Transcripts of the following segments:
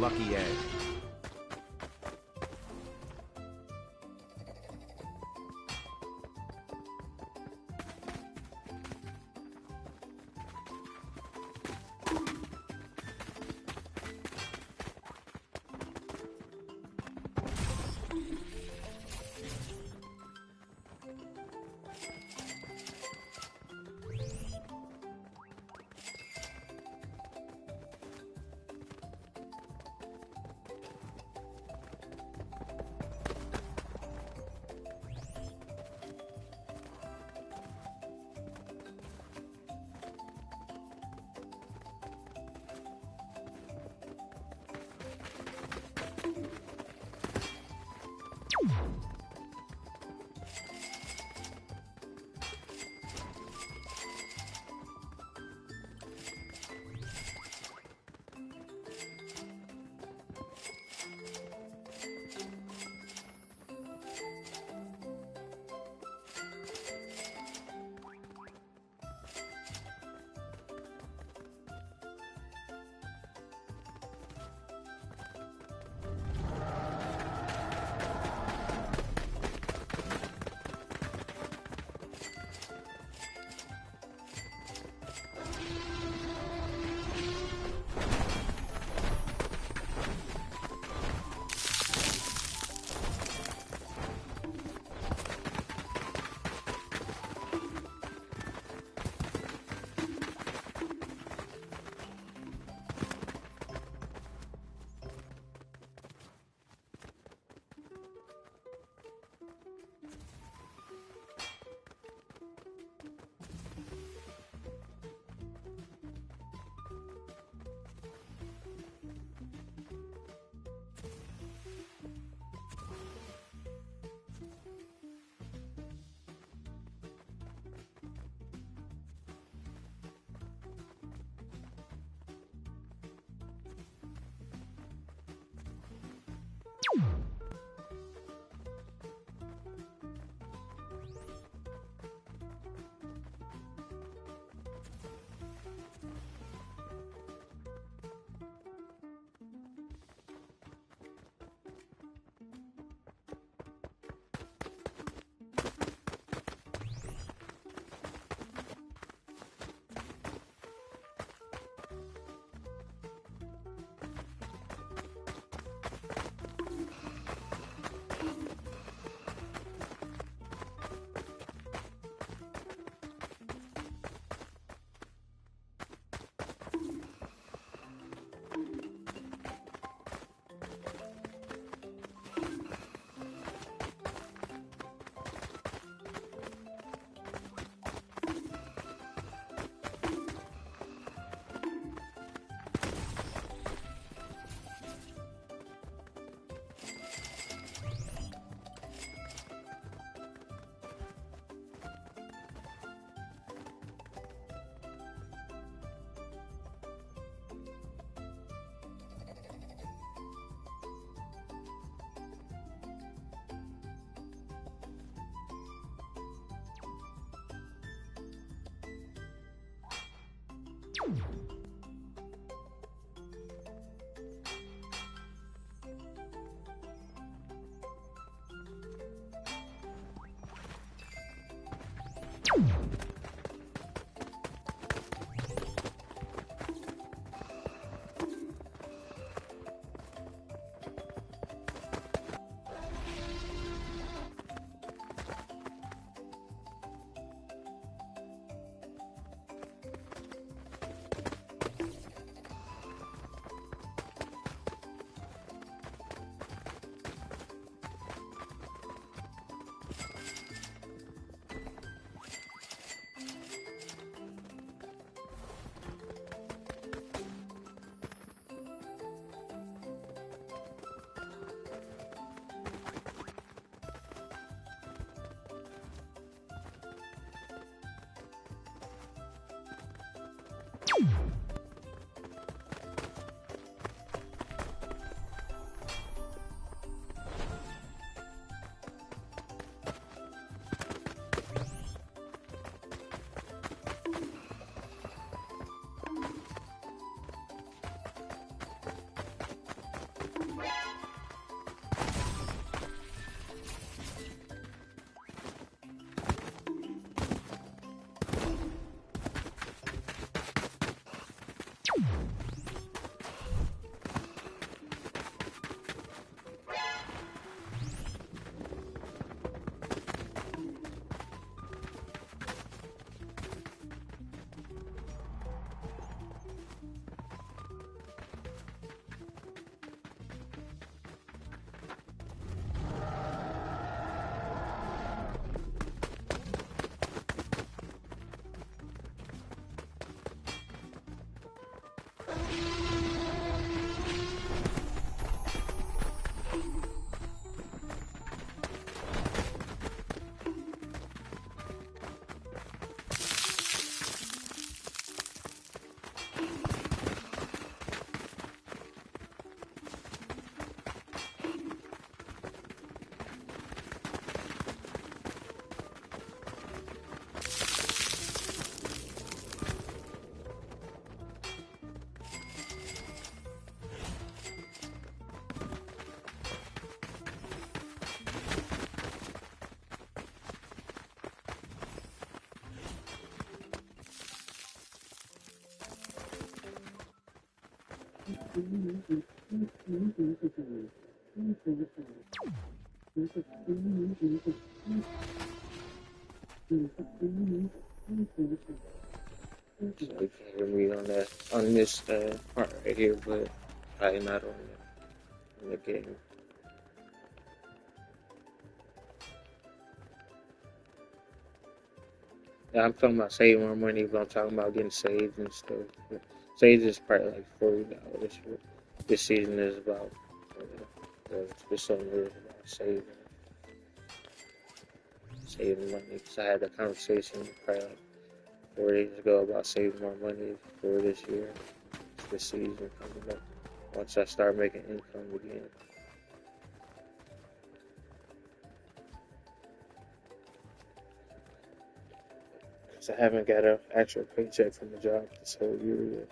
Lucky egg. So you can hear me on that on this part right here, but probably not on the game. Yeah, I'm talking about saving more money, but I'm talking about getting saved and stuff. Saved is probably like $40. This season is about this summer is about saving money. Because I had a conversation probably like 4 days ago about saving more money for this year, this season coming up. Once I start making income again. Because I haven't got an actual paycheck from the job this whole year yet.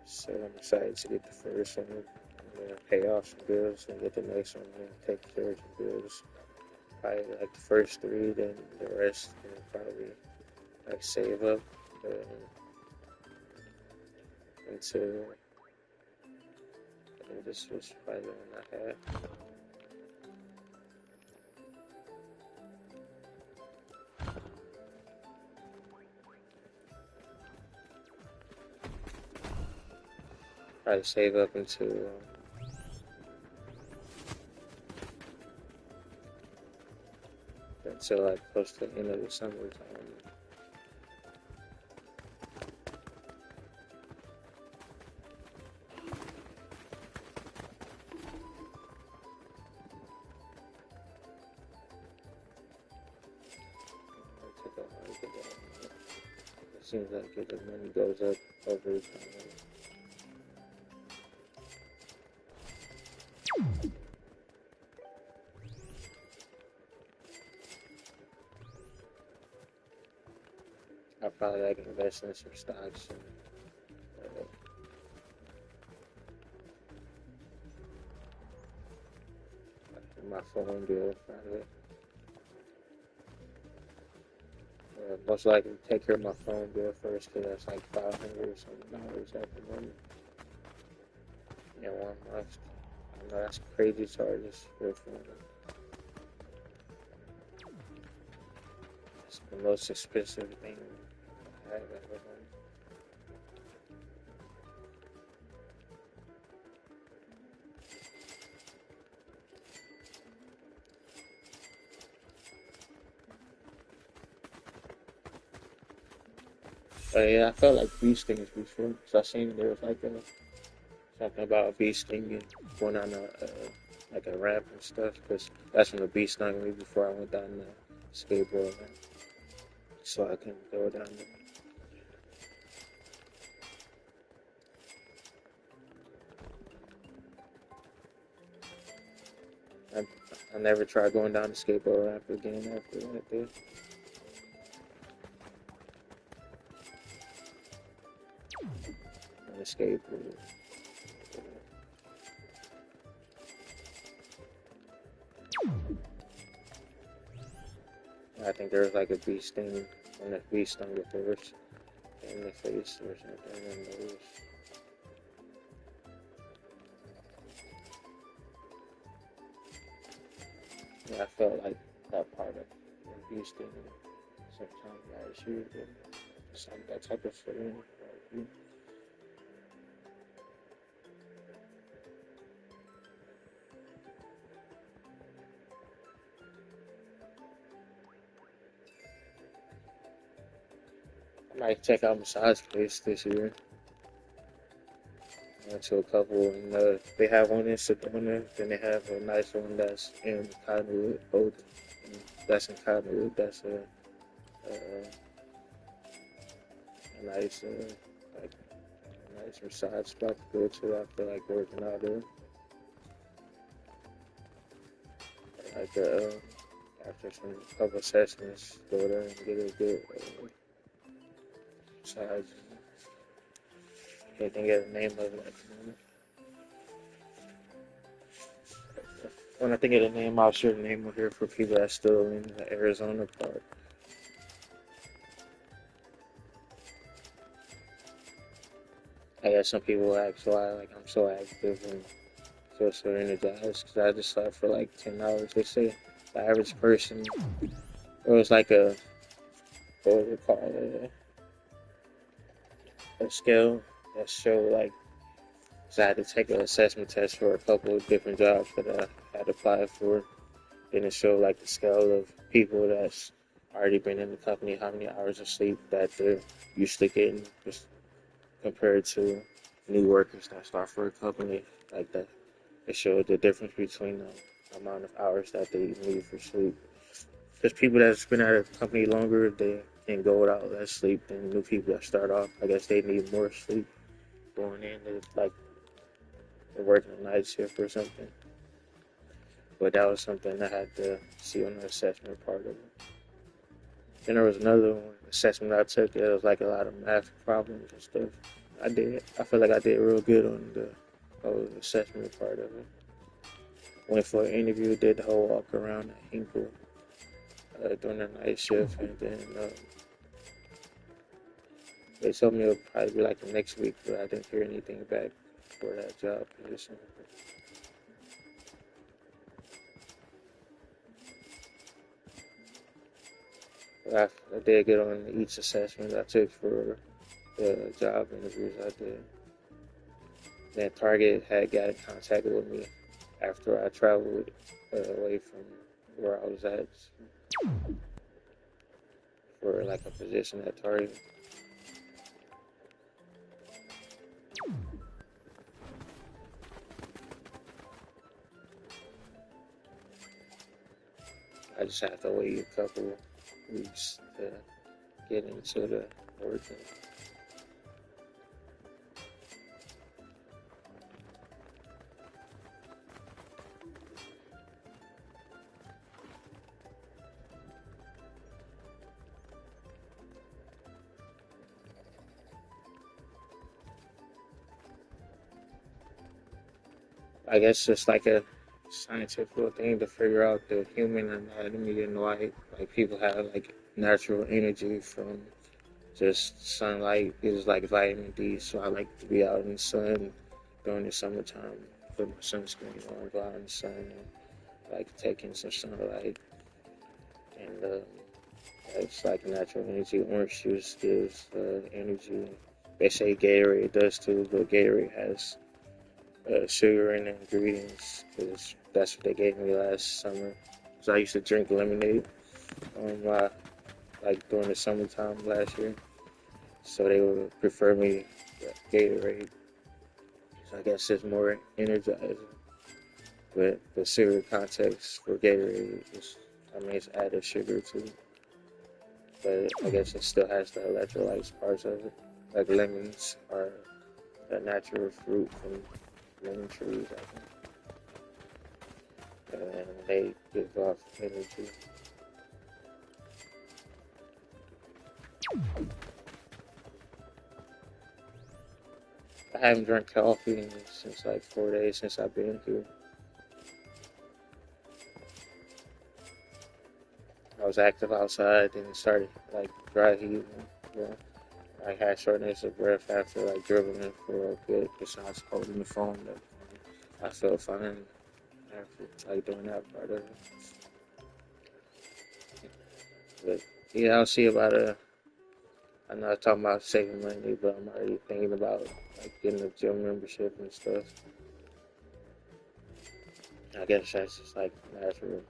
So I'm excited to get the first one and pay off some bills and get the next one and take care of some bills. Probably like the first three, then the rest probably like save up until and this was probably the one I had. Probably save up until like close to the end of the summertime. It seems like the money goes up over time. I probably like invest in some stocks and my phone bill probably. Most likely take care of my phone bill first because that's like $500 or something at the moment in 1 month. I know that's crazy charges for a phone. It's the most expensive thing I have ever done. But yeah, I felt like bee stings before. So I seen there was like something about a bee sting and going on like a ramp and stuff. Because that's when the bee stung me before I went down the skateboard ramp. So I couldn't go down there. I never tried going down the skateboard ramp again after that day. On the skateboard. I think there was like a bee sting on the bee stung with first in the face or something in the nose. Yeah, I felt like that part of the bee sting sometimes last year, but some that type of feeling. Like, I might check out massage place this year. I went to a couple, and they have one in Sedona. Then they have a nice one that's in Cottonwood. Both that's in Cottonwood. That's a nice like a nice massage spot to go to after like working out there. Like after some couple sessions, go there and get a good massage. Can't think of the name of it at the moment. When I think of the name, I'll share the name of here for people that's still in the Arizona part. I guess some people ask why like I'm so active and feel so energized because I just slept for like 10 hours. They say the average person, it was like what was it called, a scale that showed like, so I had to take an assessment test for a couple of different jobs that I had applied for. Then it showed like the scale of people that's already been in the company, how many hours of sleep that they're usually getting, just compared to new workers that start for a company like that. It showed the difference between the amount of hours that they need for sleep. Because people that's been at a company longer, they can go without less sleep than new people that start off. I guess they need more sleep going in. Like they're working a night shift or something. But that was something I had to see on the assessment part of it. Then there was another one, assessment I took. It was like a lot of math problems and stuff. I feel like I did real good on the whole assessment part of it. Went for an interview, did the whole walk around at Hinkle during the night shift, and then they told me it would probably be like the next week, but I didn't hear anything back for that job position. I did get on each assessment I took for the job interviews I did. Then Target had got in contact with me after I traveled away from where I was at for like a position at Target. I just have to wait a couple weeks to get into the working. I guess just like a scientific thing to figure out the human anatomy and why like people have like natural energy from just sunlight is like vitamin D. So I like to be out in the sun during the summertime, put my sunscreen on, go out in the sun, and like taking some sunlight. And it's like natural energy. Orange juice gives energy. They say Gatorade does too, but Gatorade has sugar in the ingredients because that's what they gave me last summer. So I used to drink lemonade like during the summertime last year. So they would prefer me Gatorade. So I guess it's more energizing. But the sugar context for Gatorade is, I mean, it's added sugar too. But I guess it still has the electrolytes parts of it. Like lemons are a natural fruit from lemon trees, I think. And they give off energy. I haven't drank coffee since like 4 days since I've been here. I was active outside and started like dry heaving. You know, I had shortness of breath after like dribbling for a bit. Besides holding the phone, but I felt fine after like doing that part of it. But yeah, I'll see about I know I'm talking about saving money, but I'm already thinking about like getting a gym membership and stuff. I guess that's just like natural.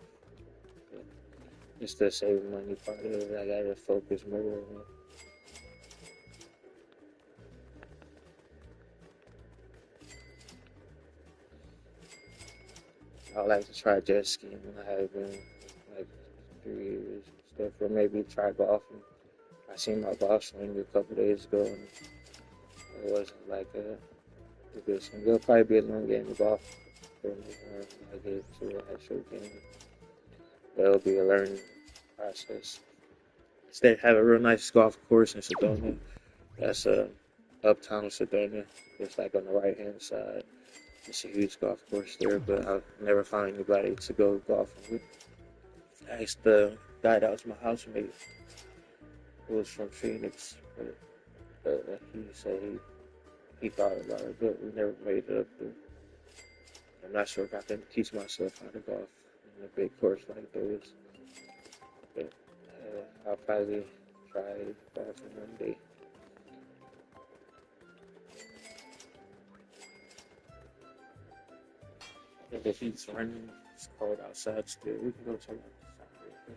Just the saving money part of it, I gotta focus more on it. I would like to try jet skiing. I have been like 3 years stuff, or maybe try golfing. I seen my golf swing a couple days ago, and it wasn't like a good swing. It'll probably be a long game of golf for me when I get to an actual game, but it'll be a learning process. They have a real nice golf course in Sedona. That's uptown Sedona. It's like on the right hand side. It's a huge golf course there, but I've never found anybody to go golfing with. I asked the guy that was my housemate, who was from Phoenix, but he said he thought about it, but we never made it up there. I'm not sure if I can teach myself how to golf in a big course like this, but I'll probably try golfing one day. If the heat's running, it's cold outside still. We can go check out the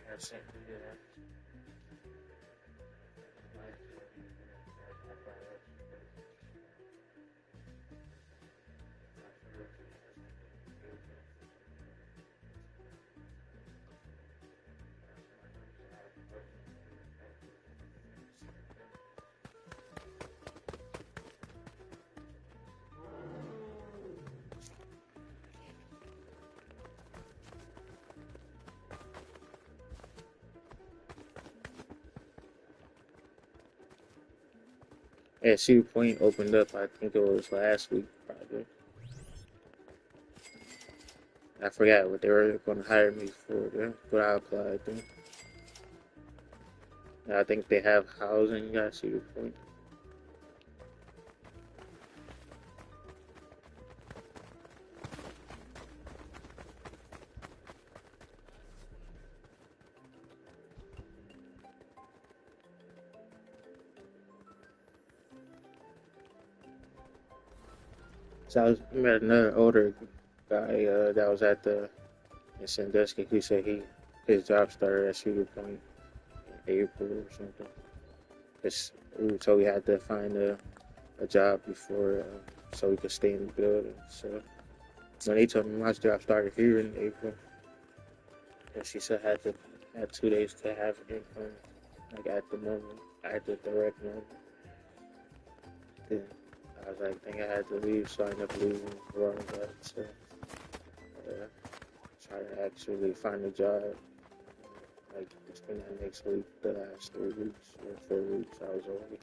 That's it. Yeah. Yeah, Cedar Point opened up. I think it was last week, probably. I forgot what they were going to hire me for, but I applied. I think they have housing at Cedar Point. So I met another older guy that was at the in Sandusky. He said his job started at Cedar Point in April or something. We were told we had to find a job before so we could stay in the building. So when they told me my job started here in April, and she said I had 2 days to have income, like at the moment, at the direct moment. Then I was like, I think I had to leave, so I ended up leaving where I was at. So try to actually find a job. Like it's been that next week, the last 3 weeks or 4 weeks I was away.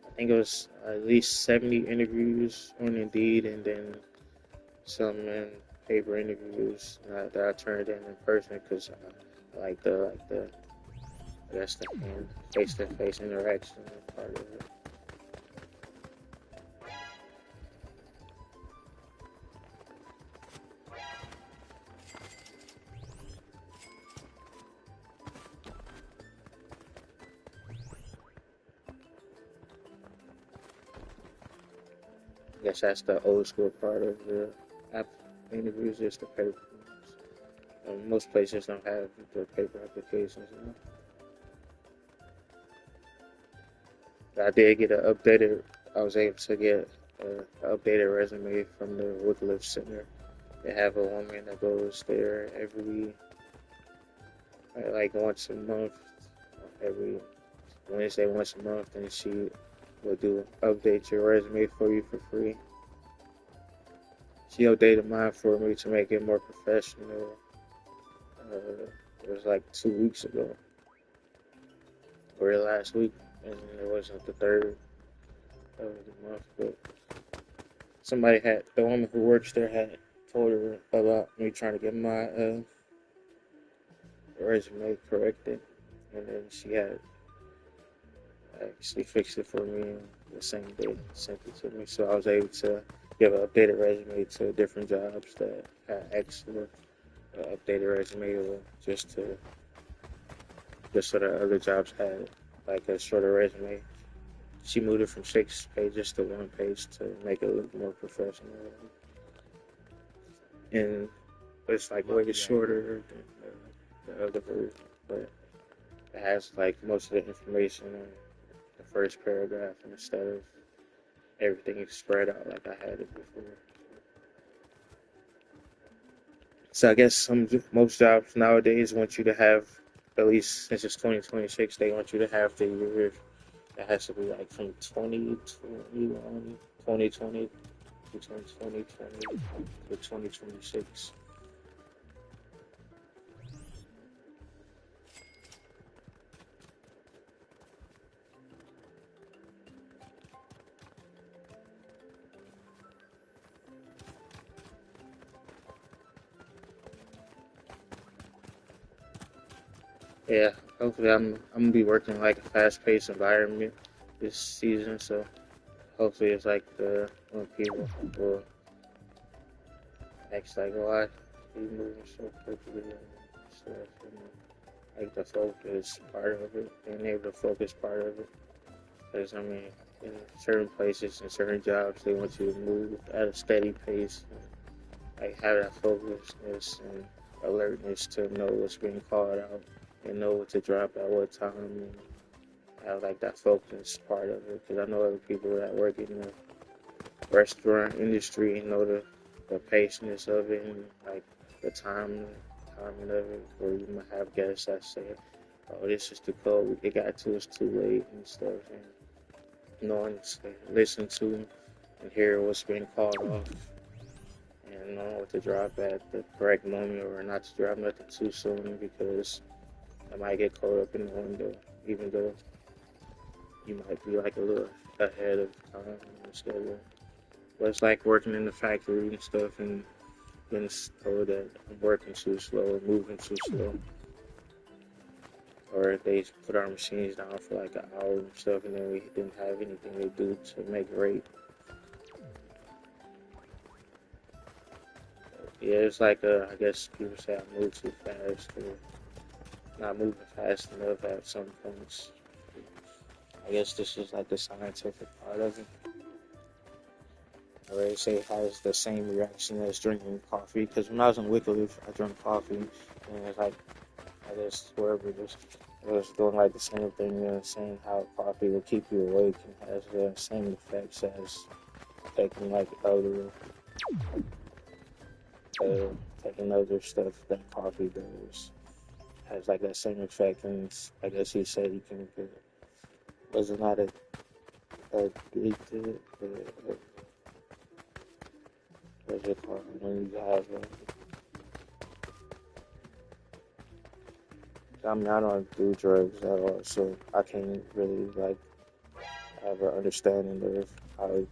I think it was at least 70 interviews on Indeed, and then some paper interviews that I turned in person because I like the I guess the face to face interaction part of it. I guess that's the old school part of the app interviews, just the paper ones. Most places don't have the paper applications now. I did get an updated. I was able to get an updated resume from the Wycliffe Center. They have a woman that goes there every like once a month, every Wednesday once a month, and she will do update your resume for you for free. She updated mine for me to make it more professional. It was like 2 weeks ago, or last week, and it wasn't the third of the month, but somebody had the woman who works there had told her about me trying to get my resume corrected, and then she had actually fixed it for me the same day, sent it to me, so I was able to give an updated resume to different jobs that had excellent updated resume, or just so that other jobs had like a shorter resume. She moved it from 6 pages to 1 page to make it look more professional, and it's like way shorter than the other version, but it has like most of the information in the first paragraph instead of everything is spread out like I had it before. So I guess most jobs nowadays want you to have, at least since it's 2026, they want you to have the year. It has to be like from 2021, 2020 to 2020 to 2026. Yeah, hopefully I'm gonna be working like a fast paced environment this season, so hopefully it's like the when people will act like, why you moving so quickly and stuff, and like the focus part of it, being able to focus part of it. Because I mean, in certain places and certain jobs, they want you to move at a steady pace, and, like have that focusness and alertness to know what's being called out and know what to drop at what time, and have like that focus part of it. Because I know other people that work in the restaurant industry and know the patience of it and like the timing of it, where you might have guests that say, "Oh, this is too cold. It got to us too late," and stuff, and knowing to listen to and hear what's being called off, and knowing what to drop at the correct moment or not to drop nothing too soon because I might get caught up in the window, even though you might be like a little ahead of time on the schedule. But it's like working in the factory and stuff and getting told that I'm working too slow, moving too slow. Or if they put our machines down for like an hour and stuff and then we didn't have anything to do to make it right. Yeah, it's like I guess people say I move too fast or not moving fast enough at some points. I guess this is like the scientific part of it. Or they say it has the same reaction as drinking coffee. Because when I was in Wycliffe, I drank coffee, and it's like, I guess whoever was doing like the same thing, saying how coffee will keep you awake and has the same effects as taking like uh, taking other stuff that coffee does. Has like that same effect, and I guess he said you can was it not addicted? What's it called when you have I mean, I don't do drugs at all, so I can't really like have an understanding of how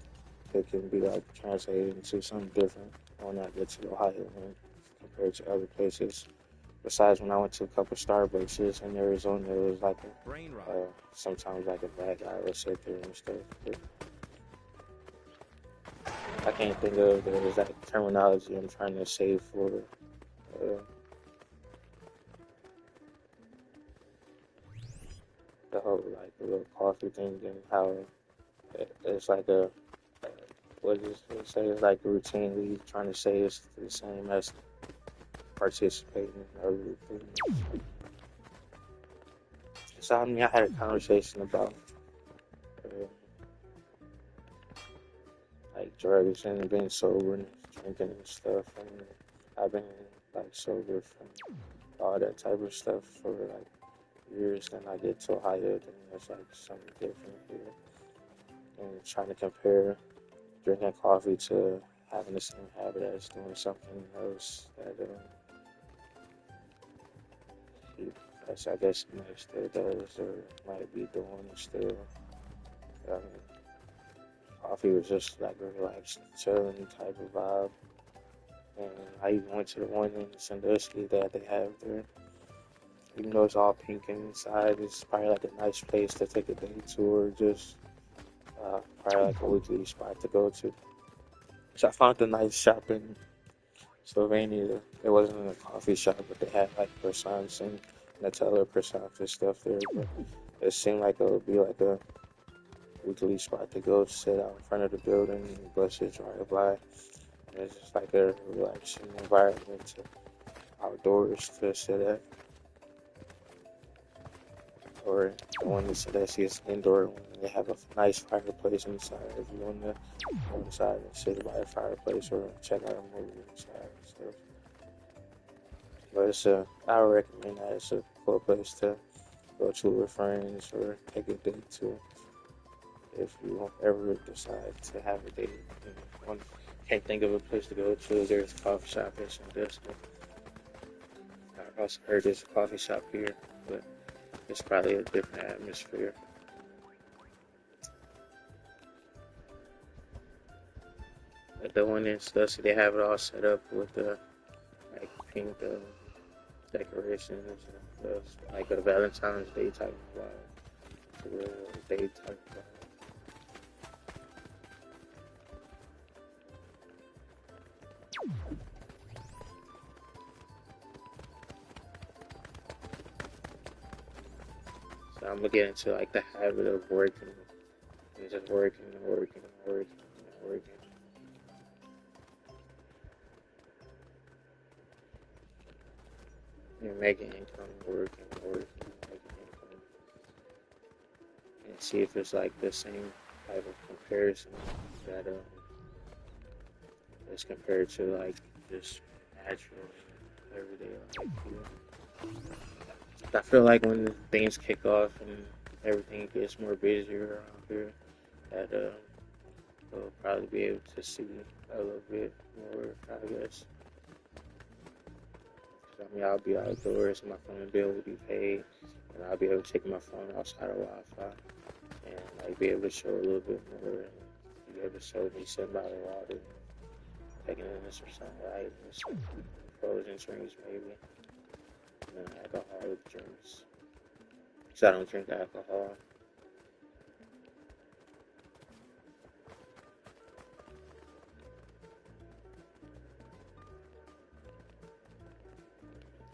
it can be like translated into something different when I get to Ohio and compared to other places. Besides, when I went to a couple Starbucks in Arizona, it was like Brain rot. sometimes like a bad guy would sit there and stuff. But I can't think of the exact terminology I'm trying to say for uh, the whole like the little coffee thing and how it's like what is it say? It's like routinely trying to say it's the same as participating in other things. So I mean, I had a conversation about uh, like drugs and being sober and drinking and stuff, and I've been like sober from all that type of stuff for like years. Then I get to Ohio, then there's like something different here, and trying to compare drinking coffee to having the same habit as doing something else that I guess he might still does or might be doing still. Um, Coffee was just like a relaxed, chilling type of vibe. And I even went to the one in Sandusky that they have there. Even though it's all pink inside, it's probably like a nice place to take a day tour, just probably like a weekly spot to go to. So I found a nice shop in Slovenia. It wasn't a coffee shop, but they had like croissants and Nutella croissants and stuff there. But it seemed like it would be like a weekly spot to go sit out in front of the building and buses drive by. And it's just like a relaxing environment to outdoors to sit at. Or the one that said that is indoor one. They have a nice fireplace inside if you want to go inside and sit by a fireplace or check out a movie inside and stuff. But I would recommend that. It's a cool place to go to with friends or take a date to if you won't ever decide to have a date. Can't think of a place to go to. There's a coffee shop in Sandusky. I also heard there's a coffee shop here, but it's probably a different atmosphere. But the one in Sandusky, they have it all set up with the like pink decorations and like a Valentine's Day type of vibe, real day type of vibe. So I'm gonna get into like the habit of working and just working and working and working and working. You're making income, working, working, making income, and see if it's like the same type of comparison that is compared to like just natural everyday life. You know? I feel like when things kick off and everything gets more busier around here, that we'll probably be able to see a little bit more, I guess. I mean, I'll be outdoors, my phone bill will be paid, and I'll be able to take my phone outside of Wi-Fi and like be able to show a little bit more and be able to show me sitting by the water, taking in some sunlight and some frozen drinks maybe, and then alcoholic drinks. Because I don't drink alcohol.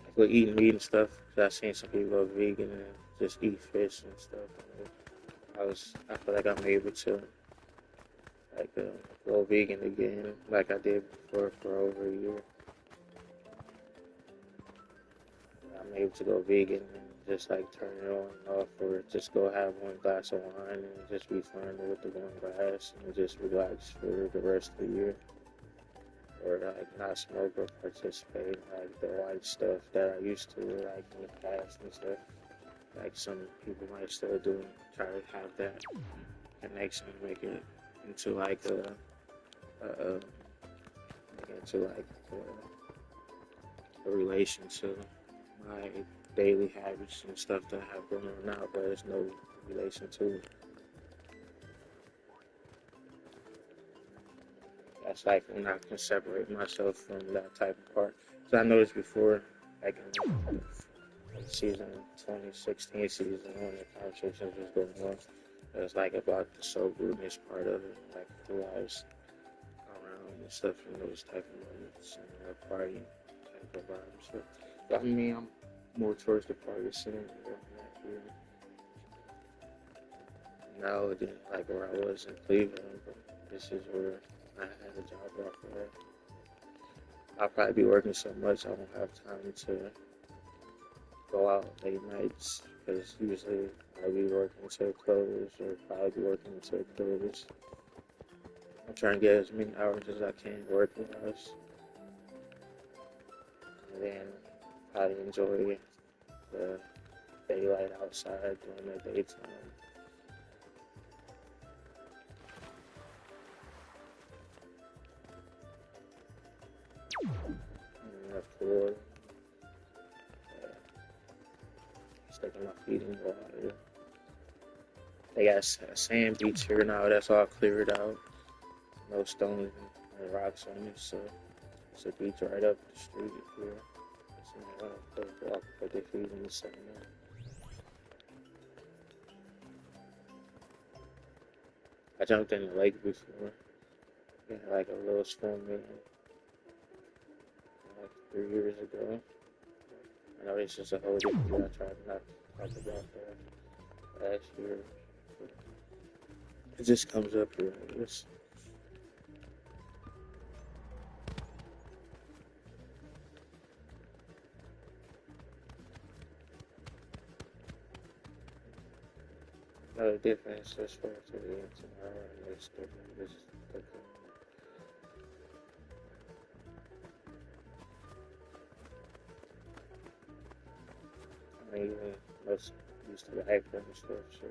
Like with eating meat and stuff, 'cause I've seen some people go vegan and just eat fish and stuff. And I feel like I'm able to like go vegan again, like I did before for over a year. I'm able to go vegan and just like turn it on and off, or just go have one glass of wine and just be fine with the one glass and just relax for the rest of the year, or like not smoke or participate in like the white stuff that I used to like in the past and stuff. Like some people might still do, try to have that connection, make it into like a make it into like a relation to my daily habits and stuff that I have going on now, but there's no relation to it. That's like when I can separate myself from that type of part. So I noticed before, like in season 2016 season when the conversations was going on, it was like about the soberness part of it, like who I was around and stuff in those type of moments and that party type of vibes. So, but I mean, I'm more towards the party scene here now than like where I was in Cleveland, but this is where I had a job offer at. I'll probably be working so much I won't have time to go out late nights because usually I'll be working until close or probably be working until close. I'm trying to get as many hours as I can working hours and then probably enjoy the daylight outside during the daytime. And therefore, sticking my feet in the water. They got a sand beach here now. That's all cleared out. No stones and rocks on it. So it's a beach right up the street here. So I walk, put their feet in the sand. I jumped in the lake before. Yeah, like a little swim in like 3 years ago. I know it's just a whole different deal. I tried not to talk about that last year. It just comes up here, I guess. Another difference as far as today and tomorrow, and next different. This is different. I mean, even most used to the hype and stuff, so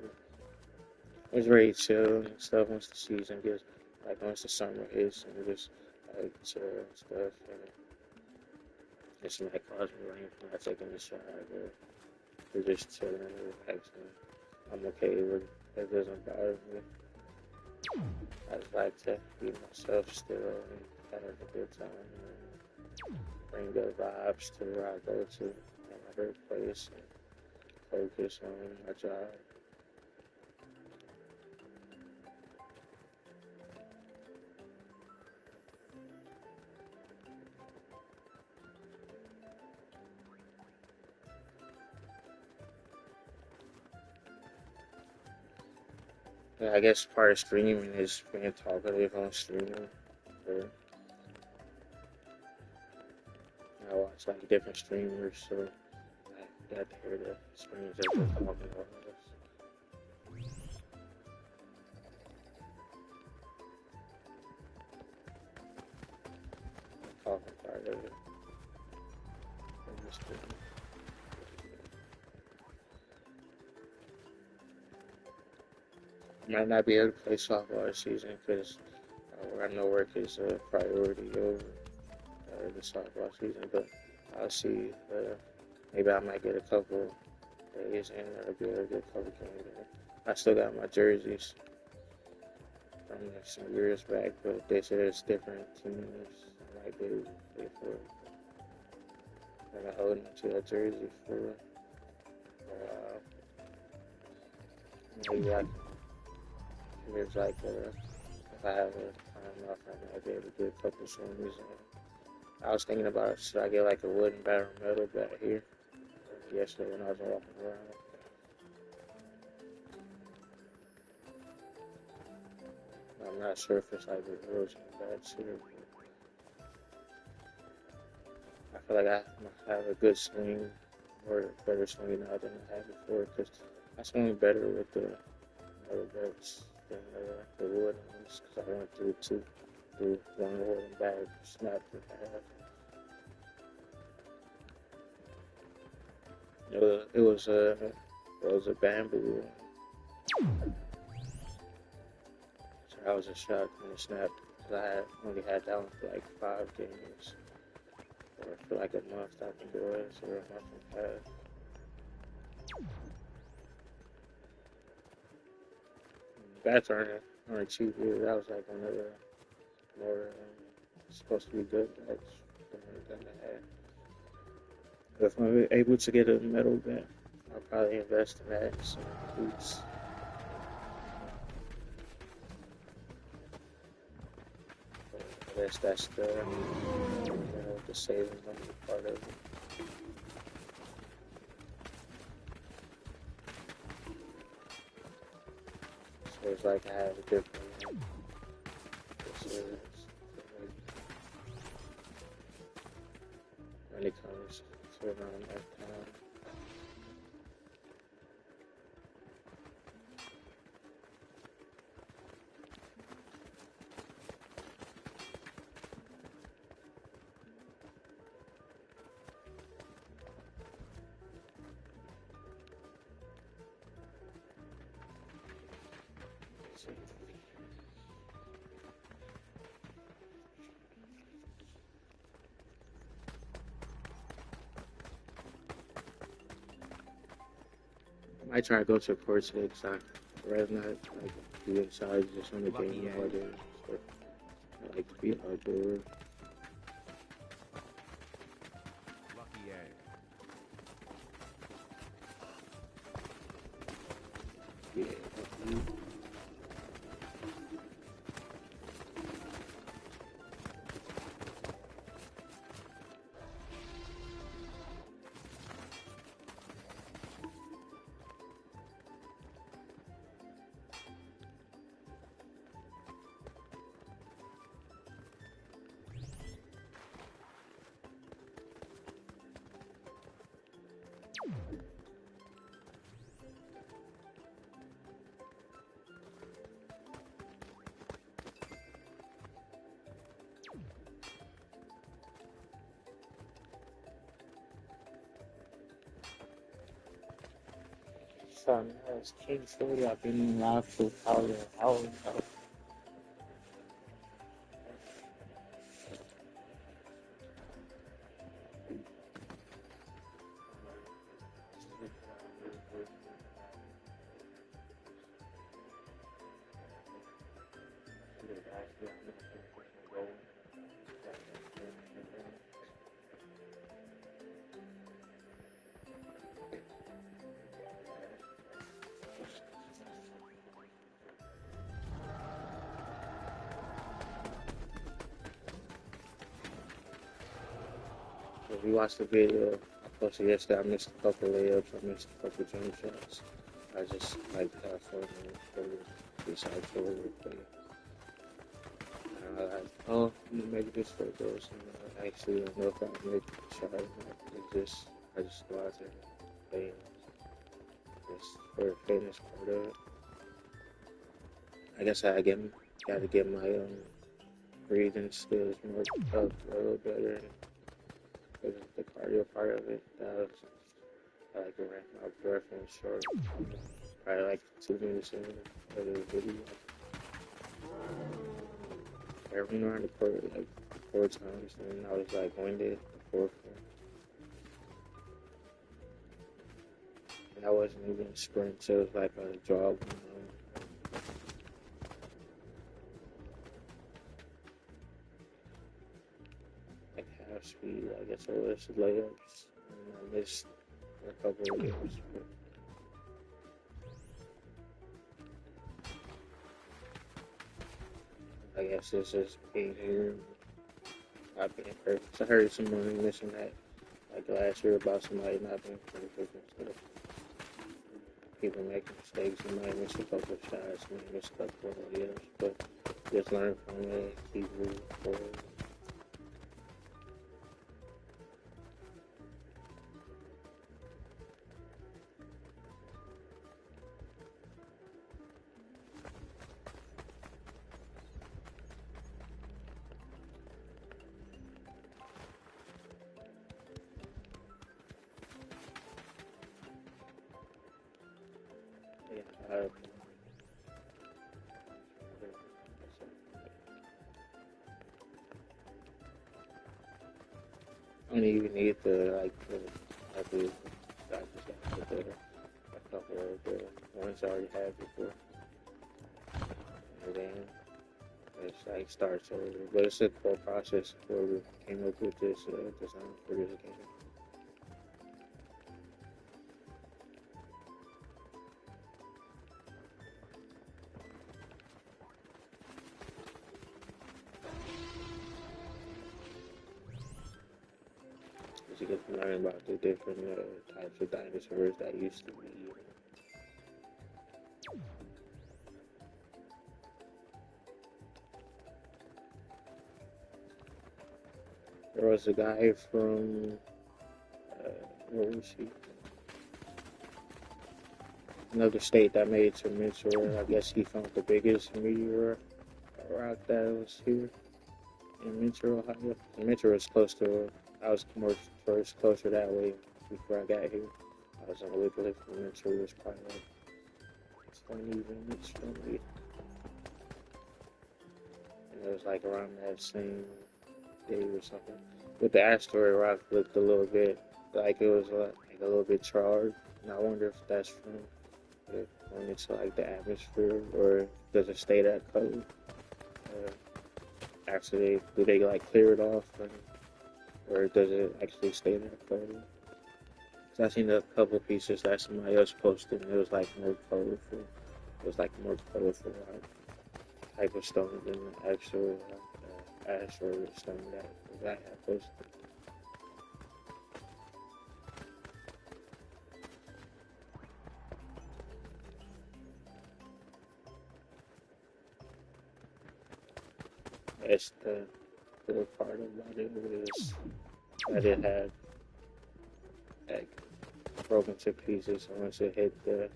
it's very chill and stuff once the season gets, like once the summer hits and just like chill and stuff, and it's not causing rain from not taking a shower, but we're just chilling and relaxing. I'm okay with it. It doesn't bother me. I just like to be myself still and have a good time and bring good vibes to where I go to at my workplace and focus on my job. I guess part of streaming is being talkative on streaming. Or I watch like different streamers, so I got to hear the streamers that they're talking about this. Talking part of it. Might not be able to play softball this season because I know work is a priority over the softball season, but I'll see. Maybe I might get a couple days in, or be able to get a couple games in. I still got my jerseys from some years back, but they said it's different teams. I might be able to play for it. I've been holding onto that jersey for maybe I can. There's like if I have a time off, I might be able to get a couple swings in. I was thinking about should I get like a wooden bat or metal bat here yesterday when I was walking around. I'm not sure if it's like a erosion bats here. I feel like I have a good swing, or better swing now than I had before, because I swing better with the metal bats than the wooden ones, because I went through one wooden bat, snapped in half. It was a bamboo. So I was a shock when it snapped. Cause I only had that one for like 5 games, or for like a month. I think it was, or a month and a half. Bats aren't cheap either. That was like one of the more supposed to be good bats than I had. But if I'm able to get a metal bat, I'll probably invest in that and some boots. I guess that's the saving money part of it. So it's like I have a different when it comes to around that time. I might try to go to a court today because I'd rather not like be inside just on the game all day. So I like to be outdoors. Lucky egg. Yeah. Son, as King 40, I've been in live for probably an hour now. If you watch the video I posted yesterday, I missed a couple layups, I missed a couple jump shots. I just like to have fun with it. besides for but oh, maybe this for girls. I actually don't know if I make a shot or not. I just go out there and play just for the fitness part of it. I guess gotta get my breathing skills more up a little better. And the cardio part of it, I like to rank my breath in short. Probably like 2 minutes in the video. I ran around the court like 4 times, and I was like winded the fourth one. And I wasn't even a sprint, so it was like a jog. Like half speed, I guess it was layups. And I missed a couple of games. But I guess this is being here, not being perfect. So I heard someone mention that like last year about somebody not being perfect and stuff. People making mistakes, you might miss a couple of shots, you might miss a couple of layups, but just learn from it, keep moving forward. Yeah, I don't even need the I do I just got to put a couple of the ones I already had before. And then it's like starts over. But it's a full process before we came up with this design for this game. You get to learn about the different types of dinosaurs that used to be. There was a guy from where was he? Another state that made it to Minnesota. I guess he found the biggest meteor rock that was here in Minnesota, Ohio. And Minnesota was close to. I was more towards closer that way before I got here. I was on a lift from Minnesota. It was probably like 20 minutes from me. And it was like around that same day or something. But the asteroid rock looked a little bit like it was like a little bit charged. And I wonder if that's from going into like the atmosphere, or does it stay that color after do they like clear it off, or does it actually stay that color? So I seen a couple of pieces that somebody else posted, and it was like more colorful. It was like more colorful type of stone than the actual asteroid stone that I had posted. That's the cool part about it was that it had like broken to pieces once it hit the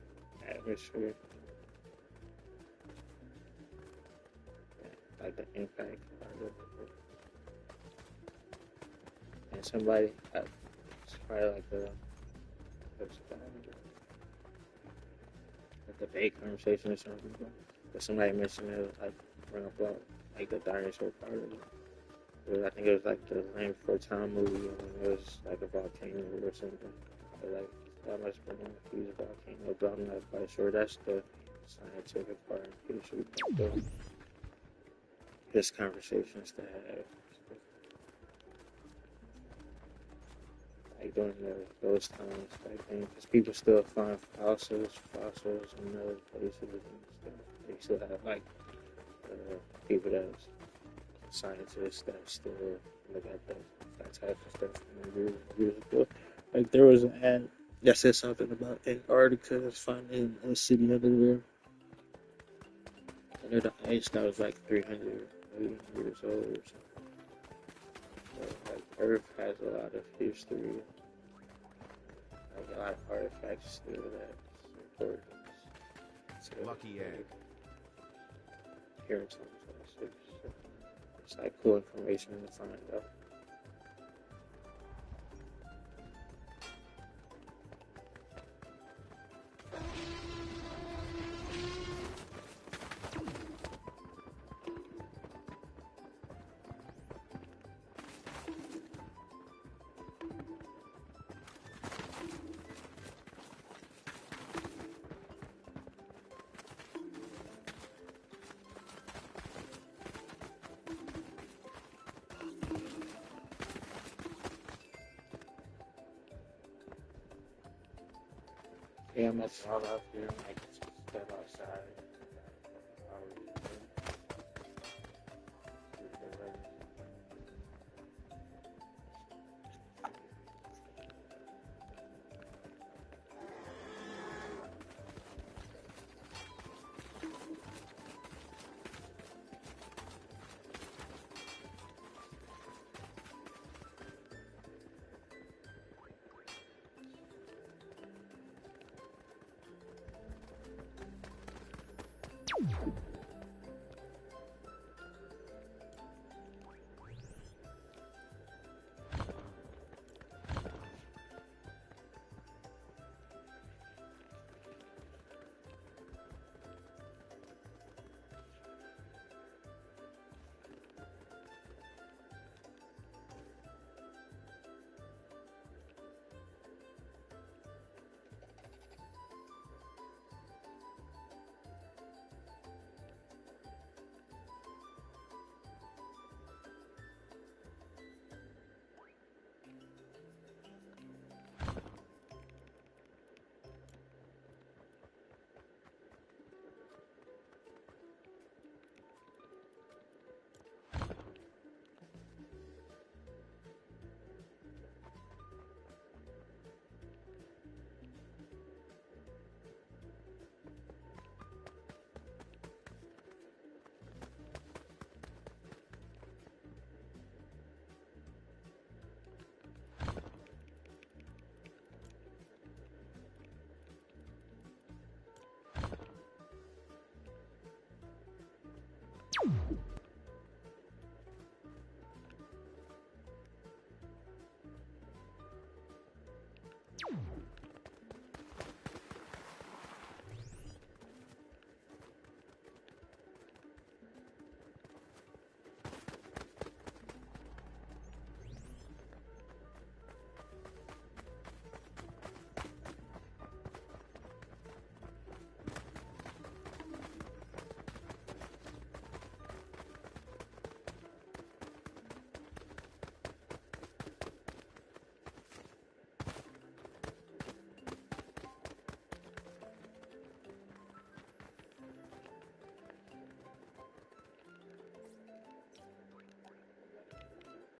atmosphere. Like the impact part of it. And somebody, it's probably like a debate conversation or something, but somebody mentioned it was like run about like the dinosaur part of it. I think it was like the Land for Time movie, and it was like a volcano or something. But like that must have been a huge volcano, but I'm not quite sure. That's the scientific part. I'm pretty sure this conversations to have. Like during those times back then, because people still find fossils in other places and stuff. They still have like people that's scientists that still look at that type of stuff years ago. Like there was an ad that said something about Antarctica finding a city under there. I knew the Einstein was like 300 million years old or something. So, like, Earth has a lot of history, like a lot of artifacts still that's important. So, Lucky egg. here in 2026. So it's like cool information to find out. Yeah, I'm at all out here. I can just step outside.